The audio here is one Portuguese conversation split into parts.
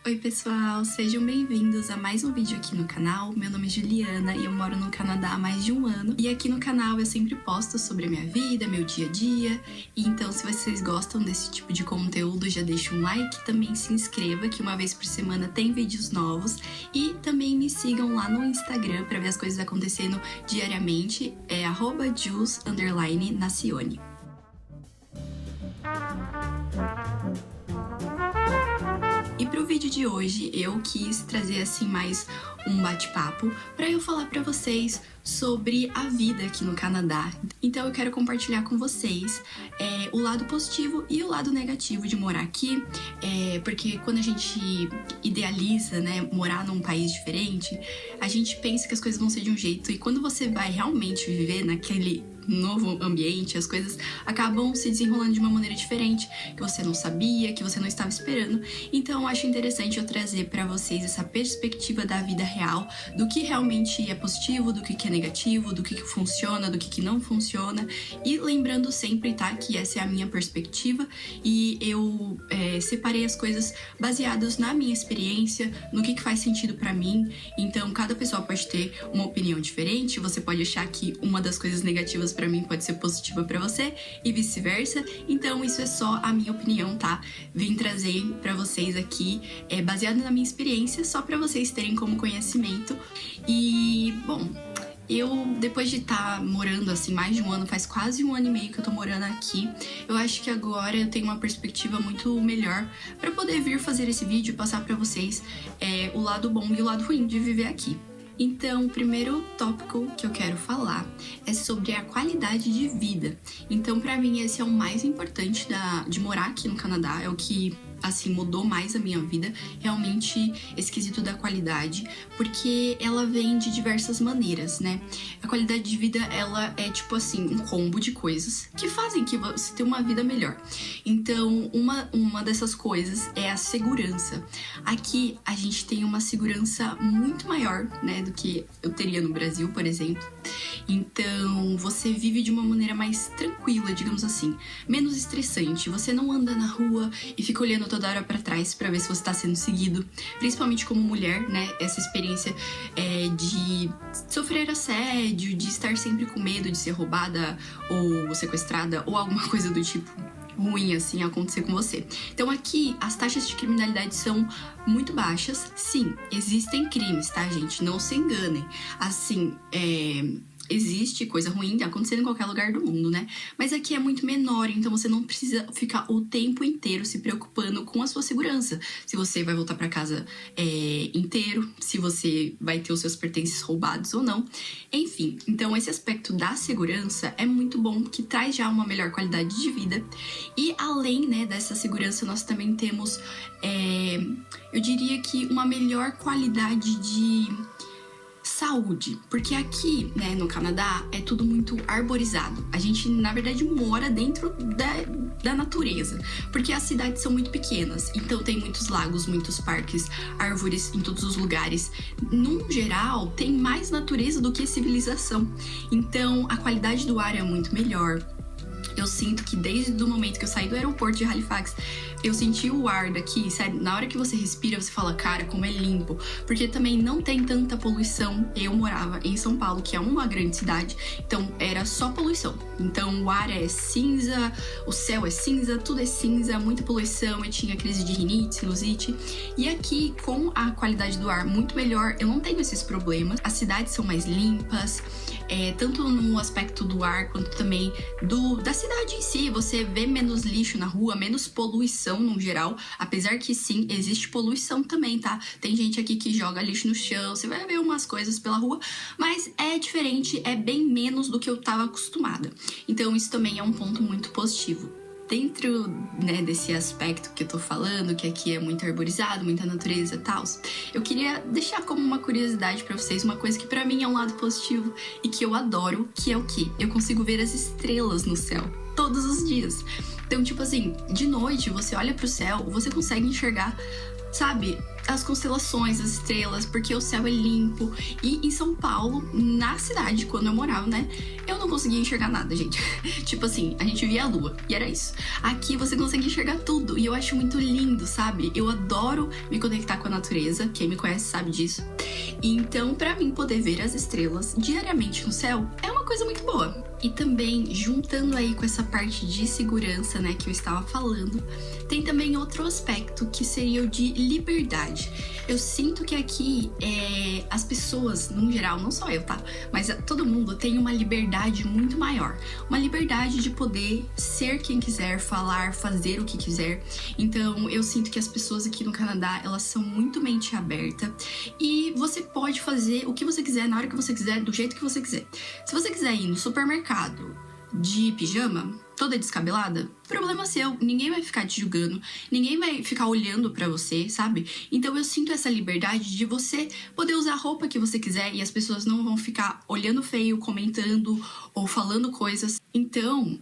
Oi pessoal, sejam bem-vindos a mais um vídeo aqui no canal. Meu nome é Juliana e eu moro no Canadá há mais de um ano. E aqui no canal eu sempre posto sobre a minha vida, meu dia a dia. E então, se vocês gostam desse tipo de conteúdo, já deixa um like, também se inscreva, que uma vez por semana tem vídeos novos. E também me sigam lá no Instagram para ver as coisas acontecendo diariamente. É @jus_nacione. E pro vídeo de hoje eu quis trazer assim mais um bate-papo para eu falar para vocês sobre a vida aqui no Canadá. Então eu quero compartilhar com vocês o lado positivo e o lado negativo de morar aqui, porque quando a gente idealiza, né, morar num país diferente, a gente pensa que as coisas vão ser de um jeito e quando você vai realmente viver naquele novo ambiente, as coisas acabam se desenrolando de uma maneira diferente, que você não sabia, que você não estava esperando. Então eu acho interessante eu trazer para vocês essa perspectiva da vida real, do que realmente é positivo, do que é negativo, do que funciona, do que não funciona. E lembrando sempre, tá, que essa é a minha perspectiva e eu separei as coisas baseadas na minha experiência, no que faz sentido para mim. Então cada pessoa pode ter uma opinião diferente, você pode achar que uma das coisas negativas para mim pode ser positiva para você e vice-versa. Então isso é só a minha opinião, tá? Vim trazer para vocês aqui, baseado na minha experiência, só para vocês terem como conhecimento. E, bom, eu, depois de estar morando assim mais de um ano, faz quase um ano e meio que eu tô morando aqui, eu acho que agora eu tenho uma perspectiva muito melhor para poder vir fazer esse vídeo e passar para vocês o lado bom e o lado ruim de viver aqui. Então, o primeiro tópico que eu quero falar é sobre a qualidade de vida. Então, pra mim, esse é o mais importante de morar aqui no Canadá, é o que, assim, mudou mais a minha vida, realmente esse quesito da qualidade, porque ela vem de diversas maneiras, né? A qualidade de vida, ela é tipo assim, um combo de coisas que fazem que você tenha uma vida melhor. Então, uma dessas coisas é a segurança. Aqui, a gente tem uma segurança muito maior, né, do que eu teria no Brasil, por exemplo. Então, você vive de uma maneira mais tranquila, digamos assim, menos estressante. Você não anda na rua e fica olhando toda hora pra trás pra ver se você tá sendo seguido. Principalmente como mulher, né? Essa experiência de sofrer assédio, de estar sempre com medo de ser roubada ou sequestrada ou alguma coisa do tipo ruim assim acontecer com você. Então aqui as taxas de criminalidade são muito baixas. Sim, existem crimes, tá, gente? Não se enganem. Assim, existe coisa ruim acontecendo em qualquer lugar do mundo, né? Mas aqui é muito menor, então você não precisa ficar o tempo inteiro se preocupando com a sua segurança. Se você vai voltar pra casa inteiro, se você vai ter os seus pertences roubados ou não. Enfim, então esse aspecto da segurança é muito bom, que traz já uma melhor qualidade de vida. E além, né, dessa segurança, nós também temos, eu diria que uma melhor qualidade de saúde, porque aqui, né, no Canadá é tudo muito arborizado. A gente, na verdade, mora dentro da natureza, porque as cidades são muito pequenas, então tem muitos lagos, muitos parques, árvores em todos os lugares. Num geral, tem mais natureza do que civilização. Então, a qualidade do ar é muito melhor. Eu sinto que desde o momento que eu saí do aeroporto de Halifax, eu senti o ar daqui, sério, na hora que você respira, você fala, cara, como é limpo. Porque também não tem tanta poluição. Eu morava em São Paulo, que é uma grande cidade, então era só poluição. Então o ar é cinza, o céu é cinza, tudo é cinza, muita poluição, eu tinha crise de rinite, sinusite. E aqui, com a qualidade do ar muito melhor, eu não tenho esses problemas. As cidades são mais limpas, tanto no aspecto do ar, quanto também da cidade em si. Você vê menos lixo na rua, menos poluição no geral, apesar que sim, existe poluição também, tá? Tem gente aqui que joga lixo no chão, você vai ver umas coisas pela rua, mas é diferente, é bem menos do que eu tava acostumada. Então isso também é um ponto muito positivo. Dentro, né, desse aspecto que eu tô falando, que aqui é muito arborizado, muita natureza e tal, eu queria deixar como uma curiosidade pra vocês, uma coisa que pra mim é um lado positivo e que eu adoro, que é o quê? Eu consigo ver as estrelas no céu todos os dias. Então, tipo assim, de noite você olha pro céu, você consegue enxergar, sabe, as constelações, as estrelas, porque o céu é limpo. E em São Paulo, na cidade, quando eu morava, né, eu não conseguia enxergar nada, gente. Tipo assim, a gente via a lua e era isso. Aqui você consegue enxergar tudo e eu acho muito lindo, sabe? Eu adoro me conectar com a natureza, quem me conhece sabe disso. Então, pra mim poder ver as estrelas diariamente no céu é uma coisa muito boa. E também, juntando aí com essa parte de segurança, né, que eu estava falando, tem também outro aspecto que seria o de liberdade. Eu sinto que aqui as pessoas, no geral, não só eu, tá? Mas todo mundo tem uma liberdade muito maior. Uma liberdade de poder ser quem quiser, falar, fazer o que quiser. Então, eu sinto que as pessoas aqui no Canadá, elas são muito mente aberta. E você pode fazer o que você quiser, na hora que você quiser, do jeito que você quiser. Se você quiser ir no supermercado de pijama, toda descabelada, problema seu, ninguém vai ficar te julgando, ninguém vai ficar olhando pra você, sabe? Então eu sinto essa liberdade de você poder usar a roupa que você quiser e as pessoas não vão ficar olhando feio, comentando ou falando coisas. Então,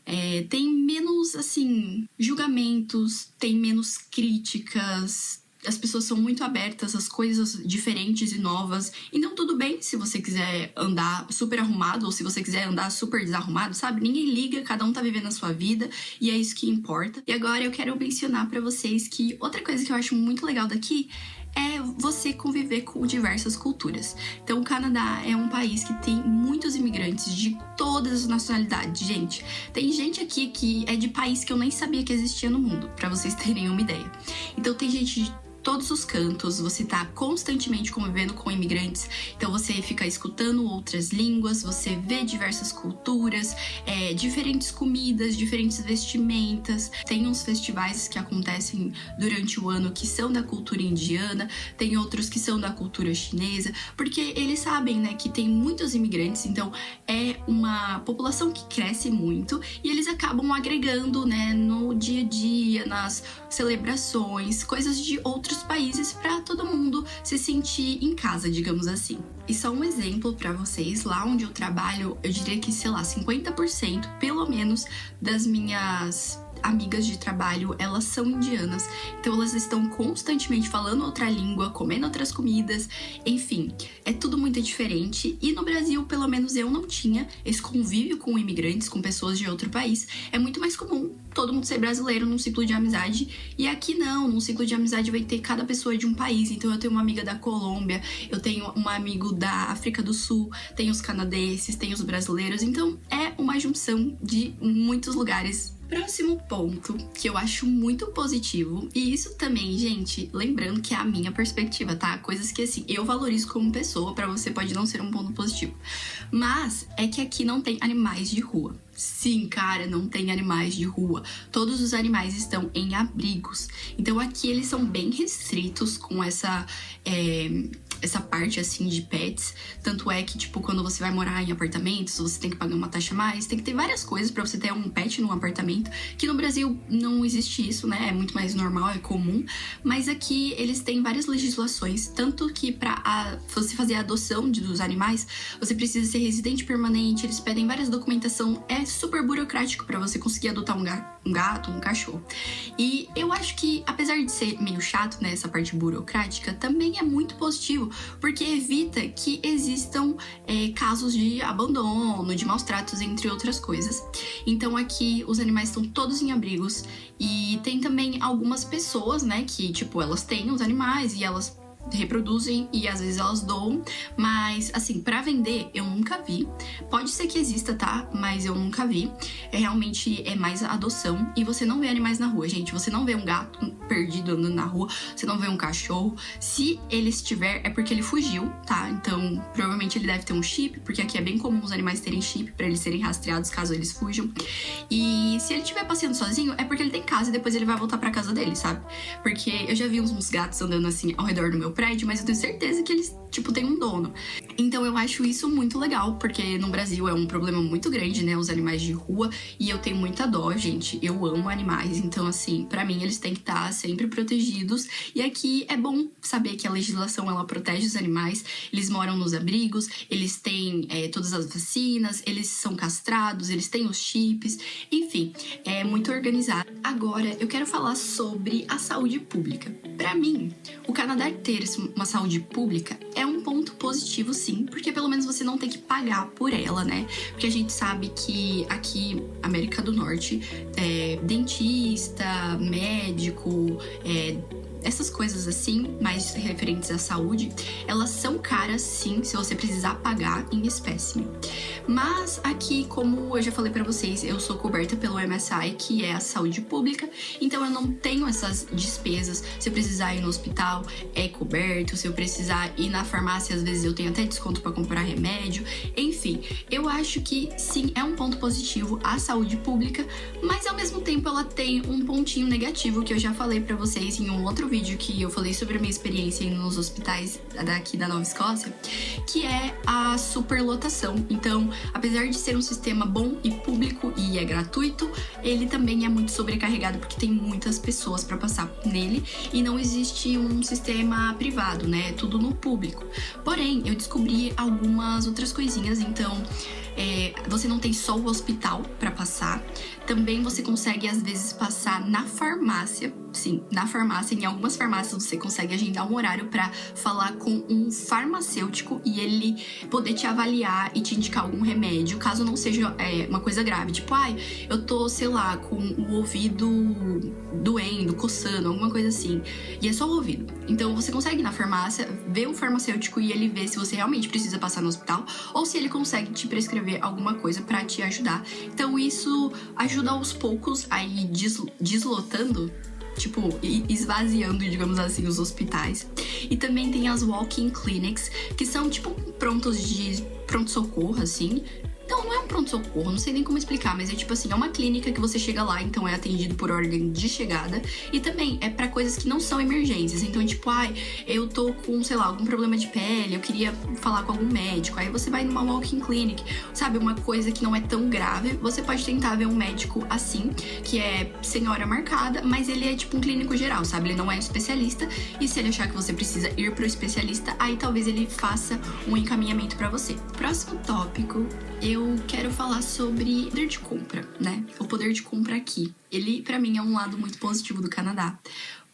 tem menos, assim, julgamentos, tem menos críticas. As pessoas são muito abertas às coisas diferentes e novas. Então, tudo bem se você quiser andar super arrumado ou se você quiser andar super desarrumado, sabe? Ninguém liga, cada um tá vivendo a sua vida e é isso que importa. E agora eu quero mencionar pra vocês que outra coisa que eu acho muito legal daqui é você conviver com diversas culturas. Então, o Canadá é um país que tem muitos imigrantes de todas as nacionalidades, gente. Tem gente aqui que é de país que eu nem sabia que existia no mundo, pra vocês terem uma ideia. Então, tem gente de todos os cantos, você tá constantemente convivendo com imigrantes, então você fica escutando outras línguas, você vê diversas culturas, diferentes comidas, diferentes vestimentas. Tem uns festivais que acontecem durante o ano que são da cultura indiana, tem outros que são da cultura chinesa, porque eles sabem, né, que tem muitos imigrantes, então é uma população que cresce muito e eles acabam agregando, né, no dia a dia, nas celebrações, coisas de outros países para todo mundo se sentir em casa, digamos assim. E só um exemplo para vocês, lá onde eu trabalho, eu diria que, sei lá, 50% pelo menos das minhas amigas de trabalho, elas são indianas, então elas estão constantemente falando outra língua, comendo outras comidas, enfim, é tudo muito diferente. E no Brasil, pelo menos eu não tinha esse convívio com imigrantes, com pessoas de outro país. É muito mais comum todo mundo ser brasileiro num ciclo de amizade, e aqui não, num ciclo de amizade vai ter cada pessoa de um país. Então eu tenho uma amiga da Colômbia, eu tenho um amigo da África do Sul, tem os canadenses, tem os brasileiros, então é uma junção de muitos lugares. Próximo ponto, que eu acho muito positivo, e isso também, gente, lembrando que é a minha perspectiva, tá? Coisas que, assim, eu valorizo como pessoa, pra você pode não ser um ponto positivo. Mas é que aqui não tem animais de rua. Sim, cara, não tem animais de rua. Todos os animais estão em abrigos. Então aqui eles são bem restritos com essa parte, assim, de pets. Tanto é que, tipo, quando você vai morar em apartamentos, você tem que pagar uma taxa a mais. Tem que ter várias coisas pra você ter um pet num apartamento. Que no Brasil não existe isso, né? É muito mais normal, é comum. Mas aqui eles têm várias legislações. Tanto que pra você fazer a adoção dos animais, você precisa ser residente permanente. Eles pedem várias documentação. É super burocrático pra você conseguir adotar um gato, um cachorro. E eu acho que, apesar de ser meio chato, né, essa parte burocrática, também é muito positivo, porque evita que existam casos de abandono, de maus tratos, entre outras coisas. Então aqui os animais estão todos em abrigos e tem também algumas pessoas, né, que, tipo, elas têm os animais e elas reproduzem e às vezes elas doam, mas assim, pra vender eu nunca vi. Pode ser que exista, tá? Mas eu nunca vi. Realmente é mais adoção e você não vê animais na rua, gente. Você não vê um gato perdido andando na rua, você não vê um cachorro. Se ele estiver, é porque ele fugiu, tá? Então, provavelmente ele deve ter um chip, porque aqui é bem comum os animais terem chip pra eles serem rastreados caso eles fujam. E se ele estiver passeando sozinho, é porque ele tem casa e depois ele vai voltar pra casa dele, sabe? Porque eu já vi uns gatos andando assim ao redor do meu prédio, mas eu tenho certeza que eles, tipo, têm um dono. Então eu acho isso muito legal, porque no Brasil é um problema muito grande, né, os animais de rua, e eu tenho muita dó, gente. Eu amo animais, então, assim, pra mim eles têm que estar sempre protegidos. E aqui é bom saber que a legislação, ela protege os animais. Eles moram nos abrigos, eles têm todas as vacinas, eles são castrados, eles têm os chips, enfim, é muito organizado. Agora, eu quero falar sobre a saúde pública. Pra mim, o Canadá ter ofereça uma saúde pública é um ponto positivo, sim, porque pelo menos você não tem que pagar por ela, né? Porque a gente sabe que aqui, América do Norte, dentista, médico, essas coisas assim, mais referentes à saúde, elas são caras sim, se você precisar pagar em espécime. Mas aqui, como eu já falei pra vocês, eu sou coberta pelo MSI, que é a saúde pública, então eu não tenho essas despesas. Se eu precisar ir no hospital, é coberto. Se eu precisar ir na farmácia, às vezes eu tenho até desconto pra comprar remédio. Enfim, eu acho que sim, é um ponto positivo a saúde pública, mas ao mesmo tempo ela tem um pontinho negativo que eu já falei pra vocês em um outro vídeo que eu falei sobre a minha experiência nos hospitais daqui da Nova Escócia, que é a superlotação. Então, apesar de ser um sistema bom e público e é gratuito, ele também é muito sobrecarregado porque tem muitas pessoas para passar nele e não existe um sistema privado, né? É tudo no público. Porém, eu descobri algumas outras coisinhas, então você não tem só o hospital para passar, também você consegue às vezes passar na farmácia. Sim, na farmácia, em algumas farmácias você consegue agendar um horário para falar com um farmacêutico e ele poder te avaliar e te indicar algum remédio, caso não seja uma coisa grave, tipo, eu tô, sei lá, com o ouvido doendo, coçando, alguma coisa assim, e é só o ouvido. Então você consegue ir na farmácia, ver o farmacêutico e ele ver se você realmente precisa passar no hospital ou se ele consegue te prescrever alguma coisa para te ajudar. Então isso ajuda aos poucos a ir deslotando, tipo, esvaziando, digamos assim, os hospitais. E também tem as walk-in clinics, que são tipo pronto-socorro, assim. Então, não é um pronto-socorro, não sei nem como explicar, mas é tipo assim, é uma clínica que você chega lá, então é atendido por ordem de chegada. E também é pra coisas que não são emergências. Então, tipo, eu tô com, sei lá, algum problema de pele, eu queria falar com algum médico. Aí você vai numa walk-in clinic, sabe? Uma coisa que não é tão grave. Você pode tentar ver um médico assim, que é sem hora marcada, mas ele é tipo um clínico geral, sabe? Ele não é especialista. E se ele achar que você precisa ir pro especialista, aí talvez ele faça um encaminhamento pra você. Próximo tópico, eu quero falar sobre poder de compra, né? O poder de compra aqui. Ele, pra mim, é um lado muito positivo do Canadá,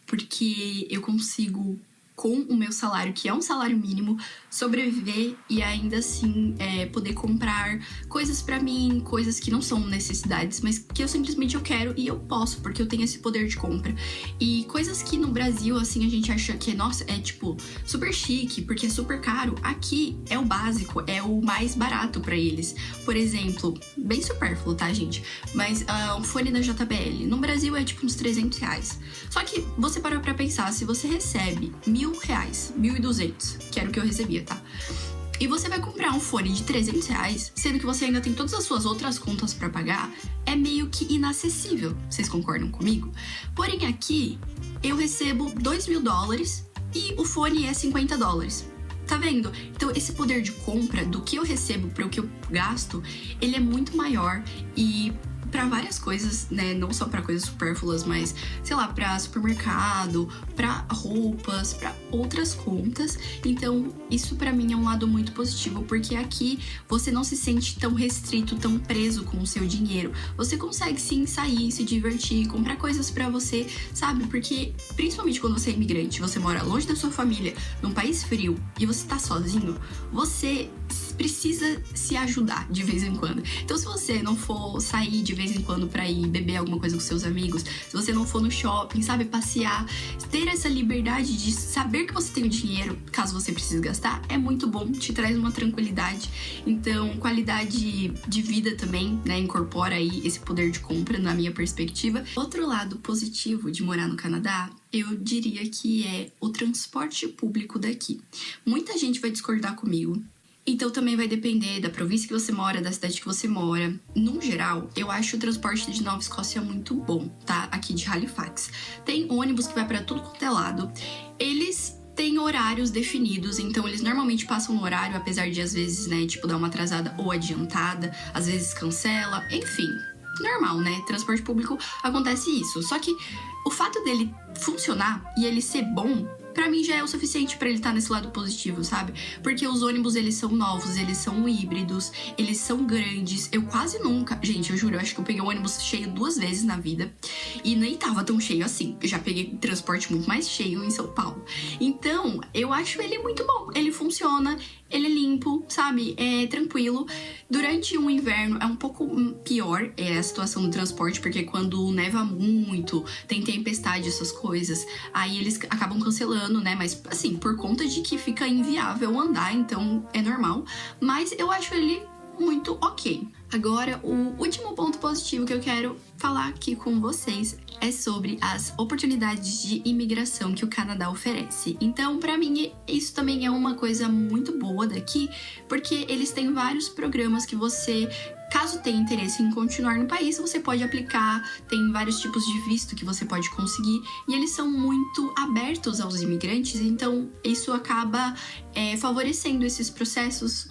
porque eu consigo, com o meu salário, que é um salário mínimo, sobreviver e ainda assim poder comprar coisas pra mim, coisas que não são necessidades, mas que eu simplesmente quero e eu posso, porque eu tenho esse poder de compra. E coisas que no Brasil, assim, a gente acha que, nossa, é tipo super chique, porque é super caro. Aqui é o básico, é o mais barato pra eles. Por exemplo, bem supérfluo, tá, gente? Mas um fone da JBL, no Brasil é tipo uns R$300. Só que você parou pra pensar, se você recebe R$1.000, R$1.200, que era o que eu recebia, tá? E você vai comprar um fone de R$300, sendo que você ainda tem todas as suas outras contas pra pagar, é meio que inacessível. Vocês concordam comigo? Porém, aqui, eu recebo $2.000 e o fone é $50. Tá vendo? Então, esse poder de compra do que eu recebo para o que eu gasto, ele é muito maior e para várias coisas, né? Não só para coisas supérfluas, mas, sei lá, para supermercado, para roupas, para outras contas. Então, isso para mim é um lado muito positivo, porque aqui você não se sente tão restrito, tão preso com o seu dinheiro. Você consegue sim sair, se divertir, comprar coisas para você, sabe? Porque, principalmente quando você é imigrante, você mora longe da sua família, num país frio e você tá sozinho, você precisa se ajudar de vez em quando. Então, se você não for sair de vez em quando pra ir beber alguma coisa com seus amigos, se você não for no shopping, sabe, passear, ter essa liberdade de saber que você tem o dinheiro, caso você precise gastar, é muito bom, te traz uma tranquilidade. Então, qualidade de vida também, né, incorpora aí esse poder de compra, na minha perspectiva. Outro lado positivo de morar no Canadá, eu diria que é o transporte público daqui. Muita gente vai discordar comigo, então também vai depender da província que você mora, da cidade que você mora. No geral, eu acho o transporte de Nova Escócia muito bom, tá? Aqui de Halifax. Tem ônibus que vai pra tudo quanto é lado. Eles têm horários definidos, então eles normalmente passam no horário, apesar de às vezes, né, tipo, dar uma atrasada ou adiantada, às vezes cancela, enfim. Normal, né? Transporte público acontece isso. Só que o fato dele funcionar e ele ser bom pra mim já é o suficiente pra ele estar nesse lado positivo, sabe? Porque os ônibus, eles são novos, eles são híbridos, eles são grandes. Eu quase nunca... Gente, eu juro, eu acho que eu peguei o ônibus cheio 2 vezes na vida. E nem tava tão cheio assim. Eu já peguei transporte muito mais cheio em São Paulo. Então, eu acho ele muito bom. Ele funciona, ele é limpo, sabe? É tranquilo. Durante o inverno é um pouco pior a situação do transporte, porque quando neva muito, tem tempestade, essas coisas, aí eles acabam cancelando, né? Mas, assim, por conta de que fica inviável andar, então é normal. Mas eu acho ele muito ok. Agora, o último ponto positivo que eu quero falar aqui com vocês é sobre as oportunidades de imigração que o Canadá oferece. Então, pra mim, isso também é uma coisa muito boa daqui, porque eles têm vários programas que você... Caso tenha interesse em continuar no país, você pode aplicar, tem vários tipos de visto que você pode conseguir e eles são muito abertos aos imigrantes, então isso acaba favorecendo esses processos.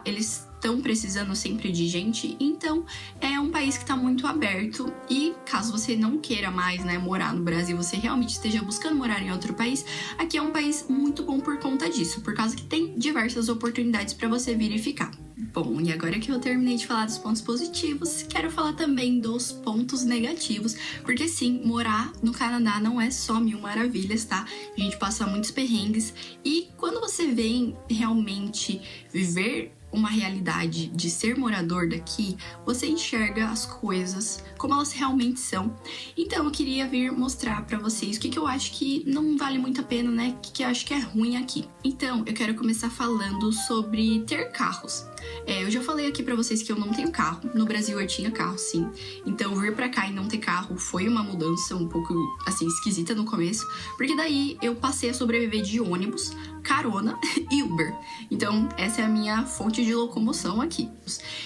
Eles estão precisando sempre de gente, então é um país que está muito aberto e caso você não queira mais, né, morar no Brasil, você realmente esteja buscando morar em outro país, aqui é um país muito bom por conta disso, por causa que tem diversas oportunidades para você vir e ficar. Bom, e agora que eu terminei de falar dos pontos positivos, quero falar também dos pontos negativos, porque sim, morar no Canadá não é só mil maravilhas, tá? A gente passa muitos perrengues e quando você vem realmente viver uma realidade de ser morador daqui, você enxerga as coisas como elas realmente são. Então eu queria vir mostrar pra vocês o que eu acho que não vale muito a pena, né? O que eu acho que é ruim aqui. Então eu quero começar falando sobre ter carros. Eu já falei aqui pra vocês que eu não tenho carro. No Brasil eu tinha carro, sim. Então vir pra cá e não ter carro foi uma mudança um pouco, assim, esquisita no começo. Porque daí eu passei a sobreviver de ônibus, carona e Uber. Então essa é a minha fonte de locomoção aqui.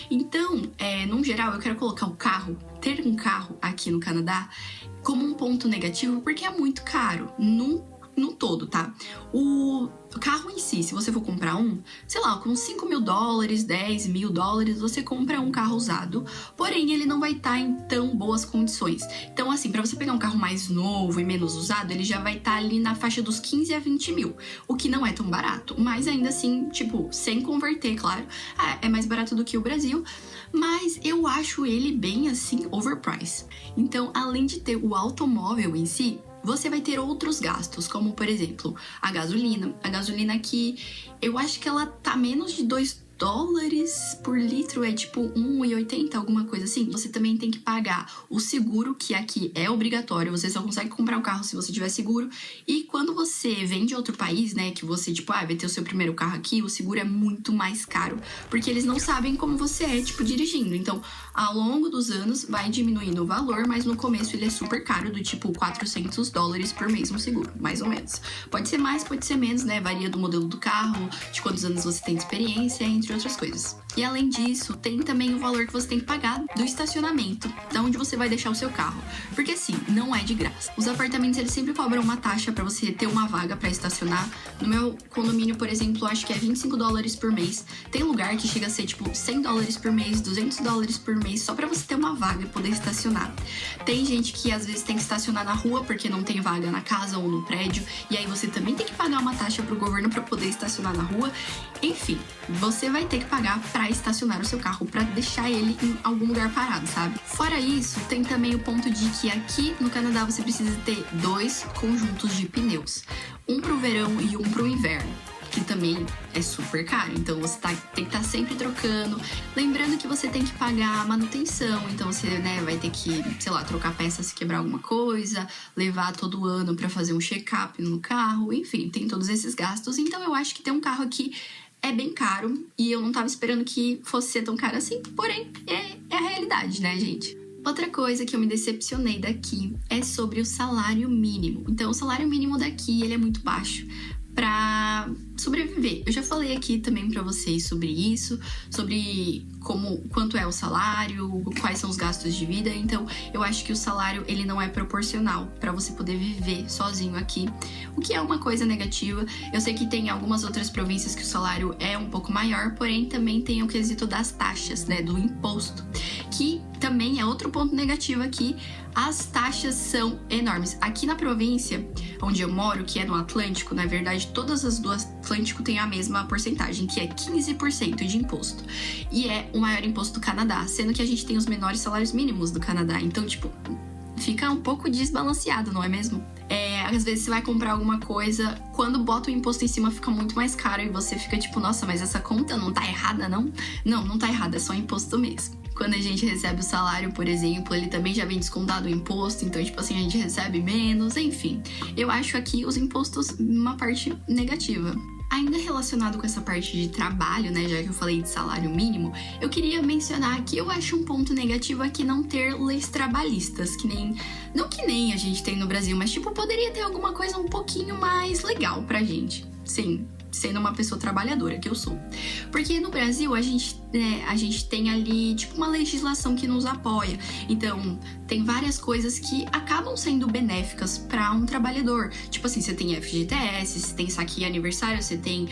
Então, no geral, eu quero colocar o carro, ter um carro aqui no Canadá, como um ponto negativo, porque é muito caro. No todo, tá? O carro em si, se você for comprar um, sei lá, com $5.000, $10.000, você compra um carro usado, porém ele não vai estar em tão boas condições. Então, assim, pra você pegar um carro mais novo e menos usado, ele já vai estar ali na faixa dos 15 a 20 mil, o que não é tão barato, mas ainda assim, tipo, sem converter, claro, é mais barato do que o Brasil, mas eu acho ele bem, assim, overpriced. Então, além de ter o automóvel em si, você vai ter outros gastos, como, por exemplo, a gasolina. A gasolina aqui, eu acho que ela tá menos de $2 por litro, é tipo 1,80, alguma coisa assim. Você também tem que pagar o seguro, que aqui é obrigatório. Você só consegue comprar um carro se você tiver seguro. E quando você vem de outro país, né, que você, tipo, vai ter o seu primeiro carro aqui, o seguro é muito mais caro, porque eles não sabem como você é, tipo, dirigindo. Então, ao longo dos anos, vai diminuindo o valor, mas no começo ele é super caro, do tipo $400 por mês um seguro, mais ou menos. Pode ser mais, pode ser menos, né, varia do modelo do carro, de quantos anos você tem de experiência, entre outras coisas. E além disso, tem também o valor que você tem que pagar do estacionamento, da onde você vai deixar o seu carro. Porque assim, não é de graça. Os apartamentos, eles sempre cobram uma taxa pra você ter uma vaga pra estacionar. No meu condomínio, por exemplo, acho que é $25 por mês. Tem lugar que chega a ser tipo $100 por mês, $200 por mês, só pra você ter uma vaga e poder estacionar. Tem gente que às vezes tem que estacionar na rua porque não tem vaga na casa ou no prédio, e aí você também tem que pagar uma taxa pro governo pra poder estacionar na rua. Enfim, você vai ter que pagar pra estacionar o seu carro, pra deixar ele em algum lugar parado, sabe? Fora isso, tem também o ponto de que aqui no Canadá você precisa ter 2 conjuntos de pneus. Um pro verão e um pro inverno, que também é super caro, então você tem que estar sempre trocando. Lembrando que você tem que pagar a manutenção, então você, né, vai ter que, sei lá, trocar peça se quebrar alguma coisa, levar todo ano pra fazer um check-up no carro, enfim, tem todos esses gastos. Então eu acho que ter um carro aqui é bem caro e eu não tava esperando que fosse ser tão caro assim, porém é a realidade, né, gente? Outra coisa que eu me decepcionei daqui é sobre o salário mínimo. Então, o salário mínimo daqui, ele é muito baixo pra sobreviver. Eu já falei aqui também pra vocês sobre isso, sobre quanto é o salário, quais são os gastos de vida. Então, eu acho que o salário, ele não é proporcional pra você poder viver sozinho aqui, o que é uma coisa negativa. Eu sei que tem algumas outras províncias que o salário é um pouco maior, porém também tem o quesito das taxas, né, do imposto, aqui também é outro ponto negativo aqui, as taxas são enormes. Aqui na província onde eu moro, que é no Atlântico, na verdade todas as do Atlântico têm a mesma porcentagem, que é 15% de imposto. E é o maior imposto do Canadá, sendo que a gente tem os menores salários mínimos do Canadá. Então, tipo, fica um pouco desbalanceado, não é mesmo? Às vezes você vai comprar alguma coisa, quando bota o imposto em cima fica muito mais caro e você fica tipo, nossa, mas essa conta não tá errada, não? Não tá errada, é só imposto mesmo. Quando a gente recebe o salário, por exemplo, ele também já vem descontado o imposto, então, tipo assim, a gente recebe menos, enfim. Eu acho aqui os impostos uma parte negativa. Ainda relacionado com essa parte de trabalho, né, já que eu falei de salário mínimo, eu queria mencionar que eu acho um ponto negativo aqui não ter leis trabalhistas, não que nem a gente tem no Brasil, mas tipo, poderia ter alguma coisa um pouquinho mais legal pra gente. Sim, sendo uma pessoa trabalhadora, que eu sou. Porque no Brasil, a gente tem ali, tipo, uma legislação que nos apoia. Então, tem várias coisas que acabam sendo benéficas para um trabalhador. Tipo assim, você tem FGTS, você tem saque aniversário, você tem,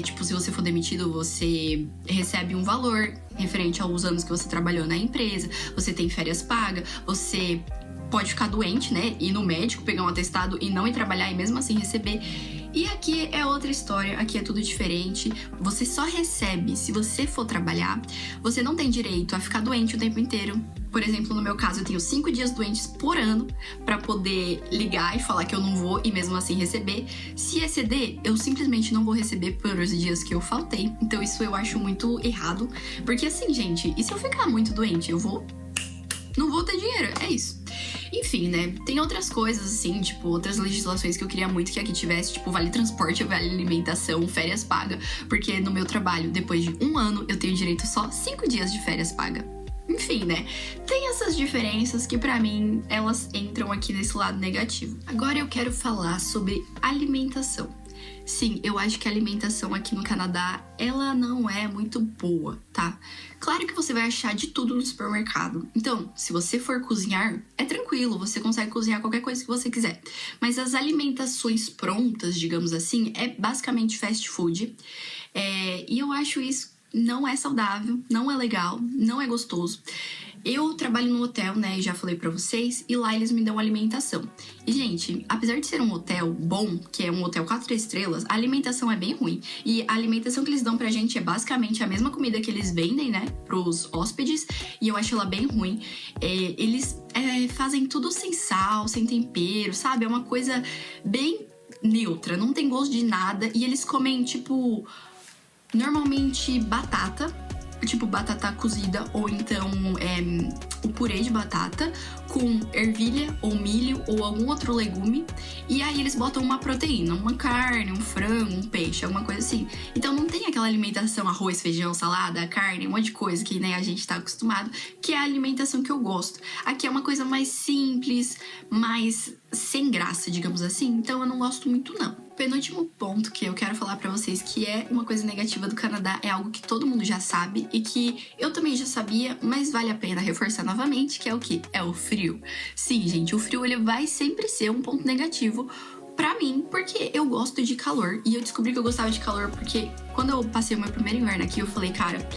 tipo, se você for demitido, você recebe um valor referente aos anos que você trabalhou na empresa, você tem férias pagas, você pode ficar doente, né, ir no médico, pegar um atestado e não ir trabalhar e mesmo assim receber. E aqui é outra história, aqui é tudo diferente. Você só recebe se você for trabalhar. Você não tem direito a ficar doente o tempo inteiro. Por exemplo, no meu caso, eu tenho 5 dias doentes por ano pra poder ligar e falar que eu não vou e mesmo assim receber. Se exceder, eu simplesmente não vou receber por os dias que eu faltei. Então isso eu acho muito errado. Porque assim, gente, e se eu ficar muito doente, não vou ter dinheiro, é isso. Enfim, né, tem outras coisas assim, tipo, outras legislações que eu queria muito que aqui tivesse, tipo, vale transporte, vale alimentação, férias paga, porque no meu trabalho, depois de 1 ano, eu tenho direito só 5 dias de férias paga. Enfim, né, tem essas diferenças que pra mim, elas entram aqui nesse lado negativo. Agora eu quero falar sobre alimentação. Sim, eu acho que a alimentação aqui no Canadá, ela não é muito boa, tá? Claro que você vai achar de tudo no supermercado. Então, se você for cozinhar, é tranquilo, você consegue cozinhar qualquer coisa que você quiser. Mas as alimentações prontas, digamos assim, é basicamente fast food. E eu acho isso não é saudável, não é legal, não é gostoso. Eu trabalho no hotel, né, já falei pra vocês, e lá eles me dão alimentação. E, gente, apesar de ser um hotel bom, que é um hotel 4 estrelas, a alimentação é bem ruim. E a alimentação que eles dão pra gente é basicamente a mesma comida que eles vendem, né, pros hóspedes, e eu acho ela bem ruim. Eles fazem tudo sem sal, sem tempero, sabe? É uma coisa bem neutra, não tem gosto de nada, e eles comem, tipo, normalmente batata, tipo batata cozida ou então o purê de batata com ervilha ou milho ou algum outro legume, e aí eles botam uma proteína, uma carne, um frango, um peixe, alguma coisa assim. Então não tem aquela alimentação arroz, feijão, salada, carne, um monte de coisa que, né, a gente tá acostumado, que é a alimentação que eu gosto. Aqui é uma coisa mais simples, mais sem graça, digamos assim, então eu não gosto muito não. Penúltimo ponto que eu quero falar pra vocês, que é uma coisa negativa do Canadá, é algo que todo mundo já sabe e que eu também já sabia, mas vale a pena reforçar novamente, que é o quê? É o frio. Sim, gente, o frio ele vai sempre ser um ponto negativo pra mim, porque eu gosto de calor. E eu descobri que eu gostava de calor porque quando eu passei o meu primeiro inverno aqui, eu falei, cara,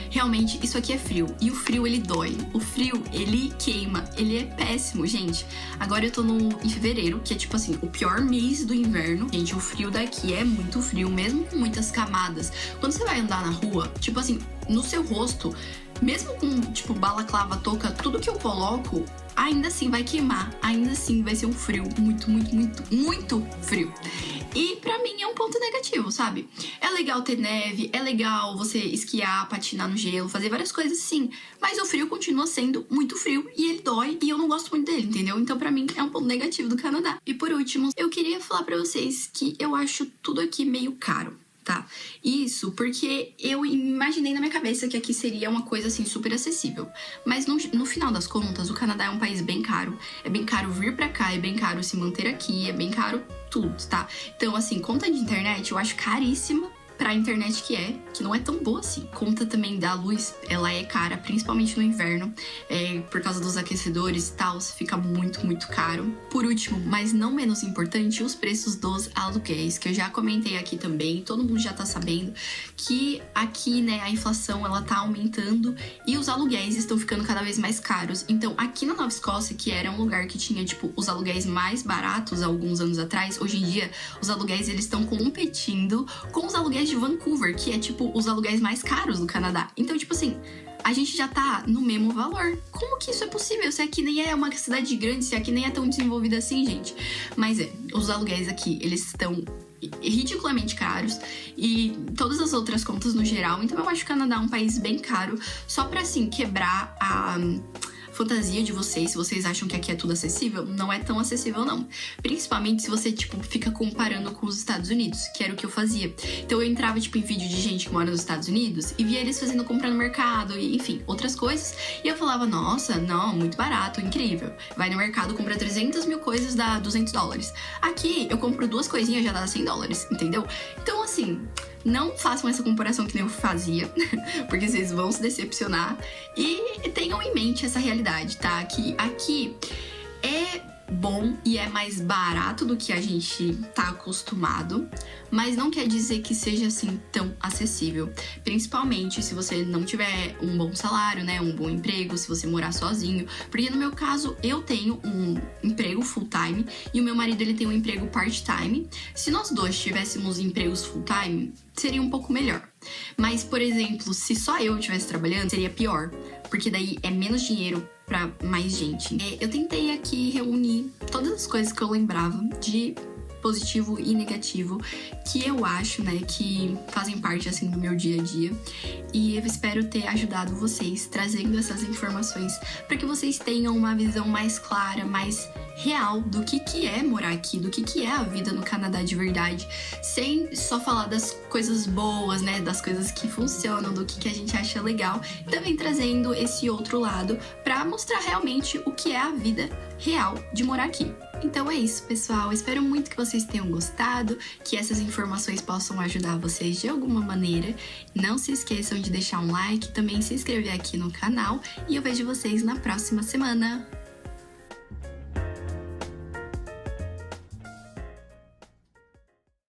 realmente isso aqui é frio. E o frio, ele dói. O frio, ele queima. Ele é péssimo, gente. Agora eu tô em fevereiro, que é tipo assim, o pior mês do inverno. Gente, o frio daqui é muito frio, mesmo com muitas camadas. Quando você vai andar na rua, tipo assim, no seu rosto, mesmo com, tipo, balaclava, touca, tudo que eu coloco, ainda assim vai queimar. Ainda assim vai ser um frio muito, muito, muito, muito frio. E pra mim é um ponto negativo, sabe? É legal ter neve, é legal você esquiar, patinar no gelo, fazer várias coisas sim. Mas o frio continua sendo muito frio e ele dói e eu não gosto muito dele, entendeu? Então pra mim é um ponto negativo do Canadá. E por último, eu queria falar pra vocês que eu acho tudo aqui meio caro. Tá, isso porque eu imaginei na minha cabeça que aqui seria uma coisa assim super acessível. Mas no final das contas, o Canadá é um país bem caro. É bem caro vir pra cá, é bem caro se manter aqui, é bem caro tudo, tá? Então assim, conta de internet eu acho caríssima pra internet que não é tão boa assim. Conta também da luz, ela é cara, principalmente no inverno, por causa dos aquecedores e tal, fica muito, muito caro. Por último, mas não menos importante, os preços dos aluguéis, que eu já comentei aqui também, todo mundo já tá sabendo que aqui, né, a inflação, ela tá aumentando e os aluguéis estão ficando cada vez mais caros. Então, aqui na Nova Escócia, que era um lugar que tinha, tipo, os aluguéis mais baratos há alguns anos atrás, hoje em dia, os aluguéis, eles estão competindo com os aluguéis de Vancouver, que é, tipo, os aluguéis mais caros do Canadá. Então, tipo assim, a gente já tá no mesmo valor. Como que isso é possível? Se aqui nem é uma cidade grande, se aqui nem é tão desenvolvida assim, gente. Mas os aluguéis aqui, eles estão ridiculamente caros e todas as outras contas no geral. Então eu acho que o Canadá é um país bem caro, só pra, assim, quebrar a fantasia de vocês, se vocês acham que aqui é tudo acessível, não é tão acessível não. Principalmente se você, tipo, fica comparando com os Estados Unidos, que era o que eu fazia. Então eu entrava, tipo, em vídeo de gente que mora nos Estados Unidos e via eles fazendo compra no mercado e, enfim, outras coisas. E eu falava, nossa, não, muito barato, incrível. Vai no mercado, compra 300 mil coisas, dá $200. Aqui, eu compro 2 coisinhas, já dá $100, entendeu? Então, assim, não façam essa comparação que nem eu fazia, porque vocês vão se decepcionar. E tenham em mente essa realidade, tá? Que aqui é bom e é mais barato do que a gente tá acostumado, mas não quer dizer que seja assim tão acessível, principalmente se você não tiver um bom salário, né, um bom emprego, se você morar sozinho, porque no meu caso eu tenho um emprego full time e o meu marido ele tem um emprego part time. Se nós dois tivéssemos empregos full time, seria um pouco melhor. Mas, por exemplo, se só eu estivesse trabalhando, seria pior, porque daí é menos dinheiro pra mais gente. Eu tentei aqui reunir todas as coisas que eu lembrava de positivo e negativo que eu acho, né, que fazem parte, assim, do meu dia a dia. E eu espero ter ajudado vocês trazendo essas informações para que vocês tenham uma visão mais clara, mais real do que é morar aqui, do que é a vida no Canadá de verdade, sem só falar das coisas boas, né, das coisas que funcionam, do que a gente acha legal, e também trazendo esse outro lado para mostrar realmente o que é a vida real de morar aqui. Então é isso, pessoal. Espero muito que vocês tenham gostado, que essas informações possam ajudar vocês de alguma maneira. Não se esqueçam de deixar um like, também se inscrever aqui no canal e eu vejo vocês na próxima semana.